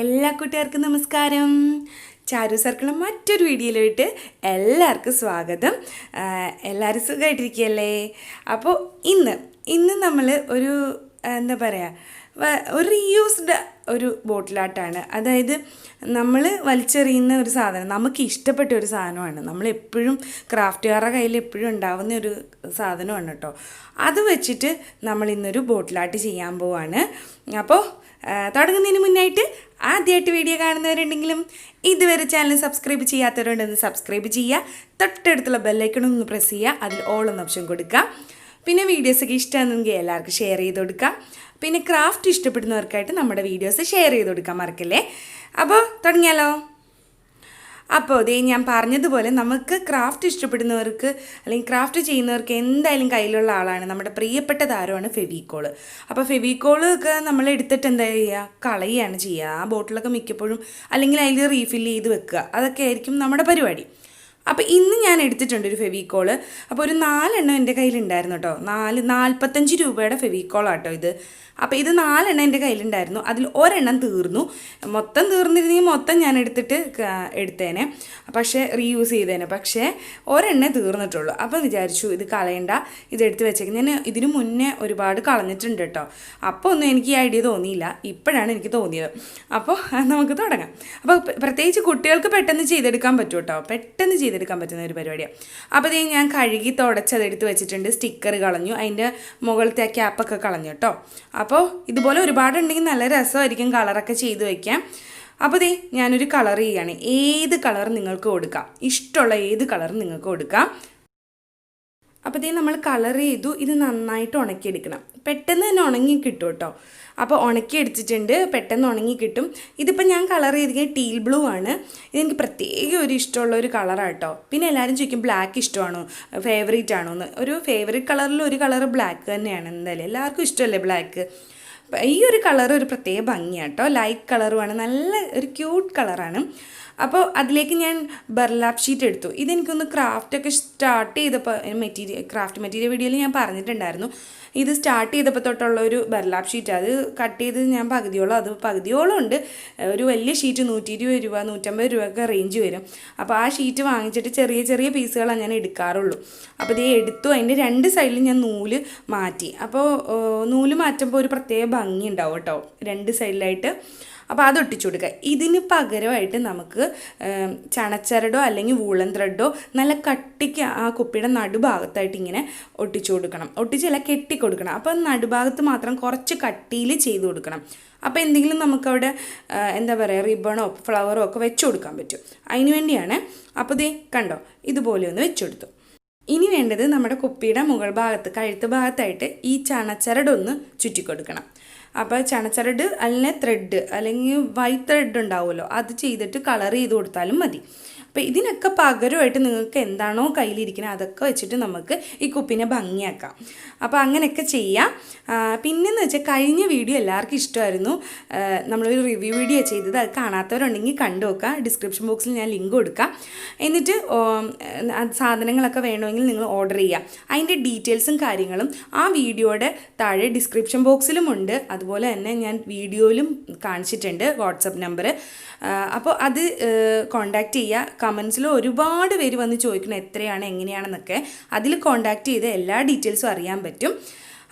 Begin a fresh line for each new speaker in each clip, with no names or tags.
എല്ലാ കൂട്ടുകാർക്കും നമസ്കാരം. ചാരു സർക്കിളിലെ മറ്റൊരു വീഡിയോയിലോട്ട് എല്ലാവർക്കും സ്വാഗതം. എല്ലാവരും സുഖമായിട്ടിരിക്കുകയല്ലേ? അപ്പോൾ ഇന്ന് നമ്മൾ ഒരു എന്താ പറയുക, ഒരു റീയൂസ്ഡ് ഒരു ബോട്ടിലാട്ടാണ്. അതായത് നമ്മൾ വലിച്ചെറിയുന്ന ഒരു സാധനം, നമുക്ക് ഇഷ്ടപ്പെട്ട ഒരു സാധനമാണ്. നമ്മളെപ്പോഴും ക്രാഫ്റ്റുകാരുടെ കയ്യിൽ എപ്പോഴും ഉണ്ടാവുന്ന ഒരു സാധനമാണ് കേട്ടോ. അത് വെച്ചിട്ട് നമ്മൾ ഇന്നൊരു ബോട്ടിലാട്ട് ചെയ്യാൻ പോവാണ്. അപ്പോൾ തുടങ്ങുന്നതിന് മുന്നായിട്ട് ആദ്യമായിട്ട് വീഡിയോ കാണുന്നവരുണ്ടെങ്കിലും ഇതുവരെ ചാനൽ സബ്സ്ക്രൈബ് ചെയ്യാത്തവരുണ്ടെന്ന് സബ്സ്ക്രൈബ് ചെയ്യുക. തൊട്ടടുത്തുള്ള ബെല്ലൈക്കണൊന്ന് പ്രസ് ചെയ്യുക. അതിൽ ഓൾ എന്ന ഓപ്ഷൻ കൊടുക്കുക. പിന്നെ വീഡിയോസൊക്കെ ഇഷ്ടമാണെങ്കിൽ എല്ലാവർക്കും ഷെയർ ചെയ്ത് കൊടുക്കുക. പിന്നെ ക്രാഫ്റ്റ് ഇഷ്ടപ്പെടുന്നവർക്കായിട്ട് നമ്മുടെ വീഡിയോസ് ഷെയർ ചെയ്ത് കൊടുക്കാൻ മറക്കല്ലേ. അപ്പോൾ തുടങ്ങിയാലോ? അപ്പോൾ അതേ ഞാൻ പറഞ്ഞതുപോലെ നമുക്ക് ക്രാഫ്റ്റ് ഇഷ്ടപ്പെടുന്നവർക്ക് അല്ലെങ്കിൽ ക്രാഫ്റ്റ് ചെയ്യുന്നവർക്ക് എന്തായാലും കയ്യിലുള്ള ആളാണ് നമ്മുടെ പ്രിയപ്പെട്ട താരമാണ് ഫെവിക്കോള്. അപ്പോൾ ഫെവിക്കോള് ഒക്കെ നമ്മൾ എടുത്തിട്ട് എന്താ ചെയ്യുക, കളയുകയാണ് ചെയ്യുക. ആ ബോട്ടിലൊക്കെ മിക്കപ്പോഴും അല്ലെങ്കിൽ അതിൽ റീഫിൽ ചെയ്ത് വെക്കുക, അതൊക്കെ ആയിരിക്കും നമ്മുടെ പരിപാടി. അപ്പോൾ ഇന്ന് ഞാൻ എടുത്തിട്ടുണ്ട് ഒരു ഫെവിക്കോള്. അപ്പോൾ ഒരു 4 എണ്ണം എൻ്റെ കയ്യിലുണ്ടായിരുന്നു കേട്ടോ. 45 രൂപയുടെ ഫെവിക്കോളാട്ടോ ഇത്. അപ്പോൾ ഇത് 4 എണ്ണം എൻ്റെ കയ്യിലുണ്ടായിരുന്നു. അതിൽ ഒരെണ്ണം തീർന്നു. മൊത്തം തീർന്നിരുന്നെങ്കിൽ മൊത്തം ഞാൻ എടുത്തേനെ, പക്ഷേ റീയൂസ് ചെയ്തേനെ. പക്ഷേ ഒരെണ്ണേ തീർന്നിട്ടുള്ളൂ. അപ്പോൾ വിചാരിച്ചു ഇത് കളയണ്ട, ഇതെടുത്ത് വെച്ചേക്കും. ഞാൻ ഇതിന് മുന്നേ ഒരുപാട് കളഞ്ഞിട്ടുണ്ട് കേട്ടോ. അപ്പോൾ ഒന്നും എനിക്ക് ഈ ഐഡിയ തോന്നിയില്ല, ഇപ്പോഴാണ് എനിക്ക് തോന്നിയത്. അപ്പോൾ നമുക്ക് തുടങ്ങാം. അപ്പോൾ പ്രത്യേകിച്ച് കുട്ടികൾക്ക് പെട്ടെന്ന് ചെയ്തെടുക്കാൻ പറ്റും കേട്ടോ, പെട്ടെന്ന് ചെയ്തെടുക്കാൻ പറ്റുന്ന ഒരു പരിപാടിയാണ്. അപ്പോൾ ഇത് ഞാൻ കഴുകി തുടച്ചതെടുത്ത് വെച്ചിട്ടുണ്ട്. സ്റ്റിക്കർ കളഞ്ഞു, അതിൻ്റെ മുകളിലത്തെ ആ ക്യാപ്പൊക്കെ കളഞ്ഞു കേട്ടോ. അപ്പോൾ ഇതുപോലെ ഒരുപാടുണ്ടെങ്കിൽ നല്ല രസമായിരിക്കും കളറൊക്കെ ചെയ്ത് വയ്ക്കാം. അപ്പോൾ ദേ ഞാനൊരു കളർ ചെയ്യുകയാണ്. ഏത് കളർ നിങ്ങൾക്ക് കൊടുക്കാം, ഇഷ്ടമുള്ള ഏത് കളർ നിങ്ങൾക്ക് കൊടുക്കാം. അപ്പോൾ ദേ നമ്മൾ കളർ ചെയ്തു. ഇത് നന്നായിട്ട് ഉണക്കിയെടുക്കണം. പെട്ടെന്ന് തന്നെ ഉണങ്ങി കിട്ടും കേട്ടോ. അപ്പോൾ ഉണക്കി എടുത്തിട്ടുണ്ട്, പെട്ടെന്ന് ഉണങ്ങി കിട്ടും. ഇതിപ്പോൾ ഞാൻ കളർ ചെയ്തിരിക്കുന്നത് ടീൽ ബ്ലൂ ആണ്. ഇതെനിക്ക് പ്രത്യേകം ഒരു ഇഷ്ടമുള്ള ഒരു കളറാണ് കേട്ടോ. പിന്നെ എല്ലാവരും ചോദിക്കും ബ്ലാക്ക് ഇഷ്ടമാണോ, ഫേവറേറ്റ് ആണോ എന്ന്. ഒരു ഫേവറേറ്റ് കളറിൽ ഒരു കളർ ബ്ലാക്ക് തന്നെയാണ്. എന്തായാലും എല്ലാവർക്കും ഇഷ്ടമല്ലേ ബ്ലാക്ക്. ഈ ഒരു കളർ ഒരു പ്രത്യേക ഭംഗിയാണ് കേട്ടോ. ലൈറ്റ് കളറുമാണ്, നല്ല ഒരു ക്യൂട്ട് കളറാണ്. അപ്പോൾ അതിലേക്ക് ഞാൻ ബർലാപ്പ് ഷീറ്റ് എടുത്തു. ഇതെനിക്കൊന്ന് ക്രാഫ്റ്റൊക്കെ സ്റ്റാർട്ട് ചെയ്തപ്പോൾ ക്രാഫ്റ്റ് മെറ്റീരിയൽ വീഡിയോയിൽ ഞാൻ പറഞ്ഞിട്ടുണ്ടായിരുന്നു. ഇത് സ്റ്റാർട്ട് ചെയ്തപ്പോൾ തൊട്ടുള്ള ഒരു ബർലാപ്പ് ഷീറ്റ്, അത് കട്ട് ചെയ്ത് ഞാൻ പകുതിയോളം ഉണ്ട്. ഒരു വലിയ ഷീറ്റ് 120 രൂപ 150 രൂപയൊക്കെ റേഞ്ച് വരും. അപ്പോൾ ആ ഷീറ്റ് വാങ്ങിച്ചിട്ട് ചെറിയ ചെറിയ പീസുകളാണ് ഞാൻ എടുക്കാറുള്ളൂ. അപ്പോൾ ഇത് എടുത്തു. അതിൻ്റെ 2 സൈഡിലും ഞാൻ നൂല് മാറ്റി. അപ്പോൾ നൂല് മാറ്റുമ്പോൾ ഒരു പ്രത്യേക ഭംഗി ഉണ്ടാവും കേട്ടോ 2 സൈഡിലായിട്ട്. അപ്പോൾ അത് ഒട്ടിച്ചു കൊടുക്കുക. ഇതിന് പകരമായിട്ട് നമുക്ക് ചണച്ചരടോ അല്ലെങ്കിൽ വൂളൻ ത്രെഡോ നല്ല കട്ടിക്ക് ആ കുപ്പിയുടെ നടുഭാഗത്തായിട്ട് ഇങ്ങനെ ഒട്ടിച്ചു കൊടുക്കണം. ഒട്ടിച്ചല്ല, കെട്ടിക്കൊടുക്കണം. അപ്പോൾ നടുഭാഗത്ത് മാത്രം കുറച്ച് കട്ടിയിൽ ചെയ്ത് കൊടുക്കണം. അപ്പോൾ എന്തെങ്കിലും നമുക്കവിടെ എന്താ പറയുക, റിബണോ ഫ്ലവറോ ഒക്കെ വെച്ച് കൊടുക്കാൻ പറ്റും. അതിന് വേണ്ടിയാണ്. അപ്പോൾ ദേ കണ്ടോ, ഇതുപോലെ ഒന്ന് വെച്ചെടുത്തു. ഇനി വേണ്ടത് നമ്മുടെ കുപ്പിയുടെ മുകൾ ഭാഗത്ത് കഴുത്ത് ഭാഗത്തായിട്ട് ഈ ചണച്ചരടൊന്ന് ചുറ്റിക്കൊടുക്കണം. അപ്പോൾ ചണച്ചരട് അല്ലെങ്കിൽ ത്രെഡ് അല്ലെങ്കിൽ വൈറ്റ് ത്രെഡ് ഉണ്ടാവുമല്ലോ, അത് ചെയ്തിട്ട് കളർ ചെയ്ത് കൊടുത്താലും മതി. അപ്പോൾ ഇതിനൊക്കെ പകരമായിട്ട് നിങ്ങൾക്ക് എന്താണോ കയ്യിലിരിക്കുന്നത് അതൊക്കെ വെച്ചിട്ട് നമുക്ക് ഈ കുപ്പിനെ ഭംഗിയാക്കാം. അപ്പോൾ അങ്ങനെയൊക്കെ ചെയ്യാം. പിന്നെയെന്ന് വെച്ചാൽ കഴിഞ്ഞ വീഡിയോ എല്ലാവർക്കും ഇഷ്ടമായിരുന്നു. നമ്മളൊരു റിവ്യൂ വീഡിയോ ചെയ്തത്, അത് കാണാത്തവരുണ്ടെങ്കിൽ കണ്ടു നോക്കുക. ഡിസ്ക്രിപ്ഷൻ ബോക്സിൽ ഞാൻ ലിങ്ക് കൊടുക്കാം. എന്നിട്ട് സാധനങ്ങളൊക്കെ വേണമെങ്കിൽ നിങ്ങൾ ഓർഡർ ചെയ്യുക. അതിൻ്റെ ഡീറ്റെയിൽസും കാര്യങ്ങളും ആ വീഡിയോയുടെ താഴെ ഡിസ്ക്രിപ്ഷൻ ബോക്സിലും ഉണ്ട്. അതുപോലെ തന്നെ ഞാൻ വീഡിയോയിലും കാണിച്ചിട്ടുണ്ട് വാട്സപ്പ് നമ്പർ. അപ്പോൾ അത് കോണ്ടാക്റ്റ് ചെയ്യുക. കമൻസിൽ ഒരുപാട് പേര് വന്ന് ചോദിക്കണം എത്രയാണ് എങ്ങനെയാണെന്നൊക്കെ. അതിൽ കോണ്ടാക്റ്റ് ചെയ്ത് എല്ലാ ഡീറ്റെയിൽസും അറിയാൻ പറ്റും.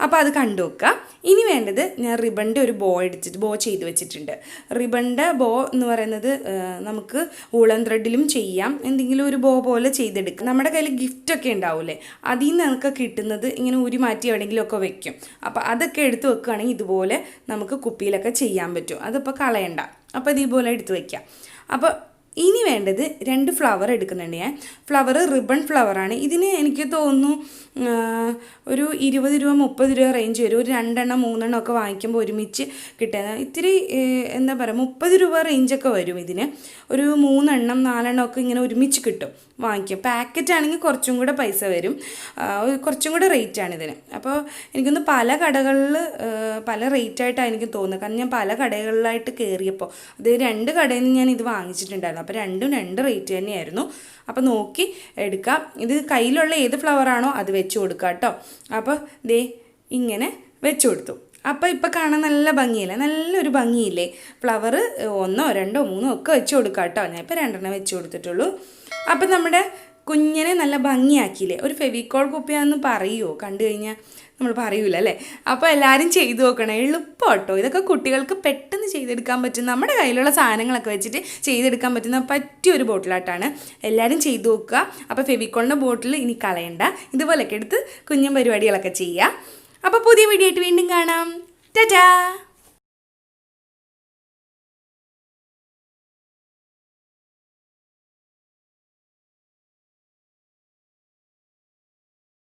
അപ്പോൾ അത് കണ്ടു നോക്കുക. ഇനി വേണ്ടത്, ഞാൻ റിബണിൻ്റെ ഒരു ബോ ചെയ്ത് വെച്ചിട്ടുണ്ട്. റിബണിൻ്റെ ബോ എന്ന് പറയുന്നത് നമുക്ക് വൂളൻ ത്രെഡിലും ചെയ്യാം. എന്തെങ്കിലും ഒരു ബോ പോലെ ചെയ്തെടുക്കുക. നമ്മുടെ കയ്യിൽ ഗിഫ്റ്റൊക്കെ ഉണ്ടാവില്ലേ, അതിൽ നിന്ന് നമുക്ക് കിട്ടുന്നത് ഇങ്ങനെ ഊരി മാറ്റി എവിടെയെങ്കിലുമൊക്കെ വെക്കും. അപ്പോൾ അതൊക്കെ എടുത്ത് വെക്കുകയാണെങ്കിൽ ഇതുപോലെ നമുക്ക് കുപ്പിയിലൊക്കെ ചെയ്യാൻ പറ്റും. അതിപ്പോൾ കളയണ്ട. അപ്പോൾ ഇതുപോലെ എടുത്ത് വയ്ക്കാം. അപ്പോൾ ഇനി വേണ്ടത് 2 ഫ്ലവർ എടുക്കുന്നുണ്ട് ഞാൻ. ഫ്ലവർ റിബൺ ഫ്ലവറാണ്. ഇതിന് എനിക്ക് തോന്നുന്നു ഒരു 20 രൂപ 30 രൂപ റേഞ്ച് വരും. ഒരു 2 എണ്ണം 3 എണ്ണം ഒക്കെ വാങ്ങിക്കുമ്പോൾ ഒരുമിച്ച് കിട്ടുന്ന ഇത്തിരി എന്താ പറയുക 30 രൂപ റേഞ്ചൊക്കെ വരും. ഇതിന് ഒരു 3 എണ്ണം 4 എണ്ണം ഒക്കെ ഇങ്ങനെ ഒരുമിച്ച് കിട്ടും വാങ്ങിക്കും. പാക്കറ്റ് ആണെങ്കിൽ കുറച്ചും കൂടെ പൈസ വരും, കുറച്ചും കൂടെ റേറ്റാണ് ഇതിന്. അപ്പോൾ എനിക്കൊന്ന് പല കടകളിൽ പല റേറ്റായിട്ടാണ് എനിക്ക് തോന്നുന്നത്. കാരണം ഞാൻ പല കടകളിലായിട്ട് കയറിയപ്പോൾ അത് 2 കടയിൽ നിന്ന് ഞാൻ ഇത് വാങ്ങിച്ചിട്ടുണ്ടായിരുന്നു. അപ്പോൾ രണ്ടും 2 റേറ്റ് തന്നെയായിരുന്നു. അപ്പോൾ നോക്കി എടുക്കാം. ഇത് കയ്യിലുള്ള ഏത് ഫ്ലവറാണോ അത് വെച്ച് കൊടുക്കാം കേട്ടോ. അപ്പോൾ ദേ ഇങ്ങനെ വെച്ച് കൊടുത്തു. അപ്പോൾ ഇപ്പോൾ കാണാൻ നല്ല ഭംഗിയില്ലേ, നല്ലൊരു ഭംഗിയില്ലേ. ഫ്ലവർ 1 2 3 ഒക്കെ വെച്ച് കൊടുക്കാം കേട്ടോ. ഞാൻ ഇപ്പോൾ 2 വെച്ച് കൊടുത്തിട്ടുള്ളൂ. അപ്പം നമ്മുടെ കുഞ്ഞിനെ നല്ല ഭംഗിയാക്കിയില്ലേ. ഒരു ഫെവിക്കോൾ കുപ്പിയാണെന്ന് പറയുമോ, കണ്ടു കഴിഞ്ഞാൽ നമ്മൾ പറയൂല അല്ലേ. അപ്പോൾ എല്ലാവരും ചെയ്തു നോക്കണം, എളുപ്പം കേട്ടോ. ഇതൊക്കെ കുട്ടികൾക്ക് പെട്ടെന്ന് ചെയ്തെടുക്കാൻ പറ്റും, നമ്മുടെ കയ്യിലുള്ള സാധനങ്ങളൊക്കെ വെച്ചിട്ട് ചെയ്തെടുക്കാൻ പറ്റിയൊരു ബോട്ടിലായിട്ടാണ്. എല്ലാവരും ചെയ്തു നോക്കുക. അപ്പോൾ ഫെവിക്കോളിൻ്റെ ബോട്ടിൽ ഇനി കളയണ്ട, ഇതുപോലൊക്കെ എടുത്ത് കുഞ്ഞൻ പരിപാടികളൊക്കെ ചെയ്യുക. അപ്പോൾ പുതിയ വീഡിയോ ആയിട്ട് വീണ്ടും കാണാം. ടാറ്റാ.